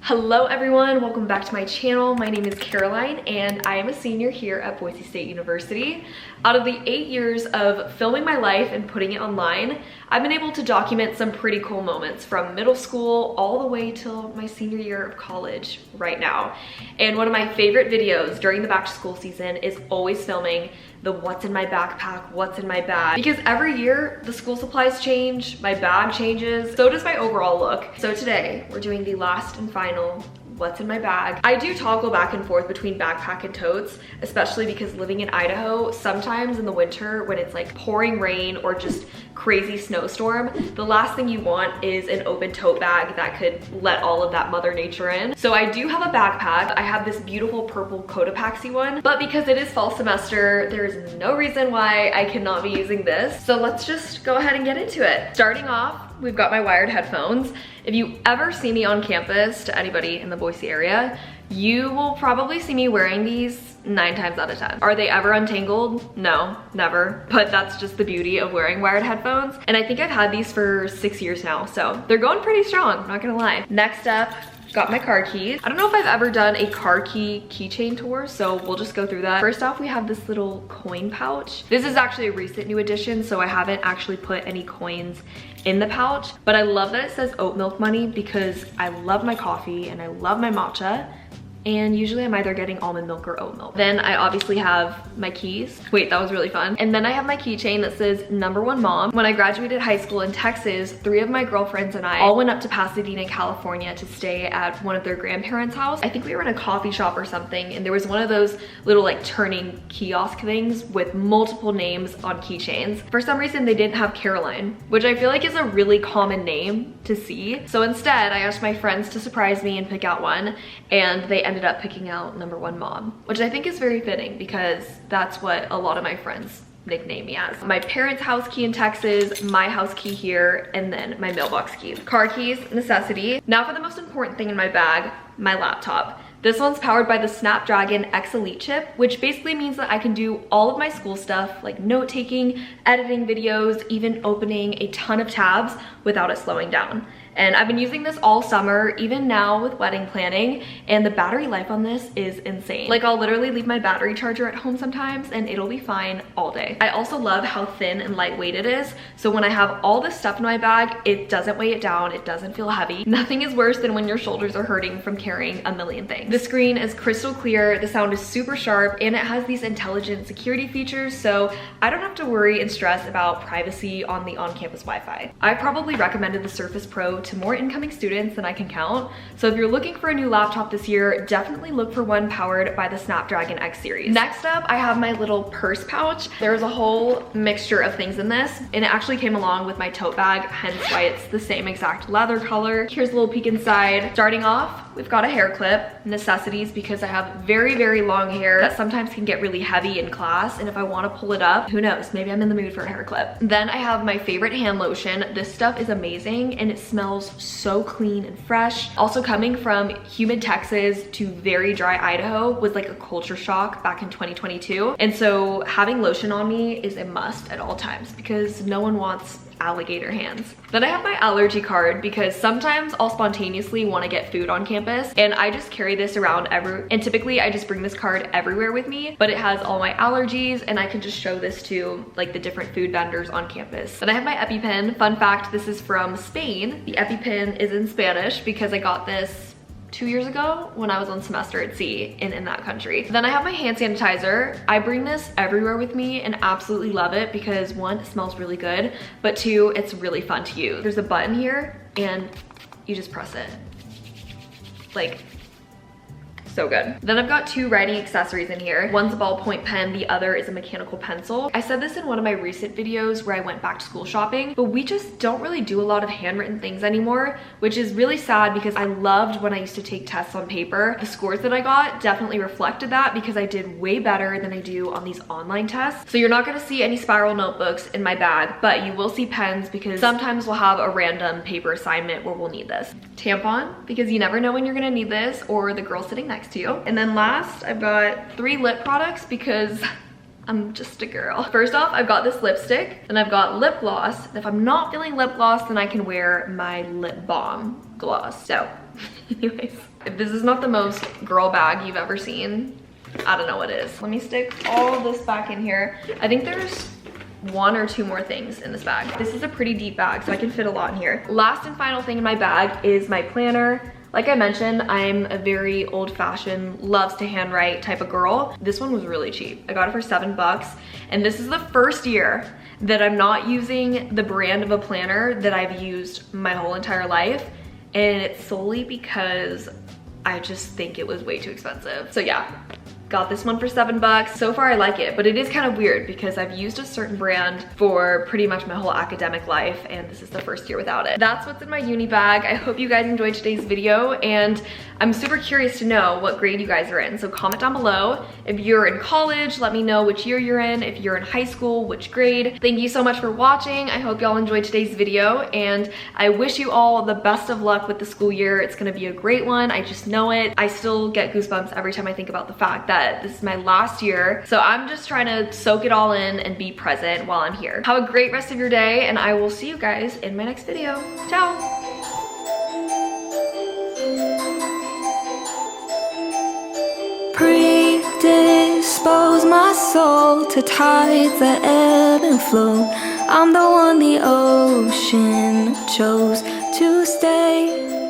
Hello everyone, welcome back to my channel. My name is Caroline and I am a senior here at Boise State University. Out of the 8 years of filming my life and putting it online, I've been able to document some pretty cool moments from middle school all the way till my senior year of college right now. And one of my favorite videos during the back to school season is always filming the what's in my backpack, what's in my bag. Because every year the school supplies change, my bag changes, so does my overall look. So today we're doing the last and final what's in my bag. I do toggle back and forth between backpack and totes, especially because living in Idaho, sometimes in the winter when it's like pouring rain or just crazy snowstorm, the last thing you want is an open tote bag that could let all of that mother nature in. So I do have a backpack. I have this beautiful purple Cotopaxi one, but because it is fall semester, there's no reason why I cannot be using this. So let's just go ahead and get into it. Starting off, we've got my wired headphones. If you ever see me on campus, to anybody in the Boise area, you will probably see me wearing these 9 times out of 10. Are they ever untangled? No, never. But that's just the beauty of wearing wired headphones. And I think I've had these for 6 years now, so they're going pretty strong, I'm not gonna lie. Next up, got my car keys. I don't know if I've ever done a car key keychain tour, so we'll just go through that. First off, we have this little coin pouch. This is actually a recent new addition, so I haven't actually put any coins in the pouch, but I love that it says oat milk money because I love my coffee and I love my matcha. And usually I'm either getting almond milk or oat milk. Then I obviously have my keys. Wait, that was really fun. And then I have my keychain that says #1 mom. When I graduated high school in Texas, 3 of my girlfriends and I all went up to Pasadena, California to stay at one of their grandparents' house. I think we were in a coffee shop or something, and there was one of those little like turning kiosk things with multiple names on keychains. For some reason, they didn't have Caroline, which I feel like is a really common name to see. So instead, I asked my friends to surprise me and pick out one, and they ended up picking out #1 mom, which I think is very fitting because that's what a lot of my friends nickname me as. My parents' house key in Texas, my house key here, and then my mailbox key. Car keys, necessity. Now for the most important thing in my bag, my laptop. This one's powered by the Snapdragon X Elite chip, which basically means that I can do all of my school stuff like note-taking, editing videos, even opening a ton of tabs without it slowing down. And I've been using this all summer, even now with wedding planning, and the battery life on this is insane. Like I'll literally leave my battery charger at home sometimes and it'll be fine all day. I also love how thin and lightweight it is, so when I have all this stuff in my bag, it doesn't weigh it down, it doesn't feel heavy. Nothing is worse than when your shoulders are hurting from carrying a million things. The screen is crystal clear, the sound is super sharp, and it has these intelligent security features, so I don't have to worry and stress about privacy on the on-campus Wi-Fi. I probably recommended the Surface Pro to more incoming students than I can count. So if you're looking for a new laptop this year, definitely look for one powered by the Snapdragon X series. Next up, I have my little purse pouch. There's a whole mixture of things in this, and it actually came along with my tote bag, hence why it's the same exact leather color. Here's a little peek inside. Starting off, we've got a hair clip, necessities, because I have very, very long hair that sometimes can get really heavy in class, and if I want to pull it up, who knows, maybe I'm in the mood for a hair clip. Then I have my favorite hand lotion. This stuff is amazing and it smells so clean and fresh. Also, coming from humid Texas to very dry Idaho was like a culture shock back in 2022, and so having lotion on me is a must at all times because no one wants alligator hands. Then I have my allergy card because sometimes I'll spontaneously want to get food on campus, and I just carry this around and typically I just bring this card everywhere with me, but it has all my allergies and I can just show this to like the different food vendors on campus. Then I have my EpiPen. Fun fact, this is from Spain. The EpiPen is in Spanish because I got this 2 years ago when I was on semester at sea in that country. Then I have my hand sanitizer. I bring this everywhere with me and absolutely love it because 1, it smells really good, but 2, it's really fun to use. There's a button here and you just press it. Like, so good. Then I've got 2 writing accessories in here. One's a ballpoint pen, the other is a mechanical pencil. I said this in one of my recent videos where I went back to school shopping, but we just don't really do a lot of handwritten things anymore, which is really sad because I loved when I used to take tests on paper. The scores that I got definitely reflected that because I did way better than I do on these online tests. So you're not gonna see any spiral notebooks in my bag, but you will see pens because sometimes we'll have a random paper assignment where we'll need this. Tampon, because you never know when you're gonna need this, or the girl sitting next to you. And then last, I've got 3 lip products because I'm just a girl. First off, I've got this lipstick, then I've got lip gloss. If I'm not feeling lip gloss, then I can wear my lip balm gloss. So Anyways, if this is not the most girl bag you've ever seen, I don't know what is. Let me stick all of this back in here. I think there's 1 or 2 more things in this bag. This is a pretty deep bag, so I can fit a lot in here. Last and final thing in my bag is my planner. Like I mentioned, I'm a very old-fashioned, loves to handwrite type of girl. This one was really cheap. I got it for $7, and this is the first year that I'm not using the brand of a planner that I've used my whole entire life, and it's solely because I just think it was way too expensive. So yeah. Got this one for $7. So far I like it, but it is kind of weird because I've used a certain brand for pretty much my whole academic life, and this is the first year without it. That's what's in my uni bag. I hope you guys enjoyed today's video, and I'm super curious to know what grade you guys are in. So comment down below. If you're in college, let me know which year you're in. If you're in high school, which grade. Thank you so much for watching. I hope y'all enjoyed today's video, and I wish you all the best of luck with the school year. It's gonna be a great one. I just know it. I still get goosebumps every time I think about the fact that this is my last year. So I'm just trying to soak it all in and be present while I'm here. Have a great rest of your day, and I will see you guys in my next video. Ciao. Predispose my soul to tides that ebb and flow. I'm the one the ocean chose to stay.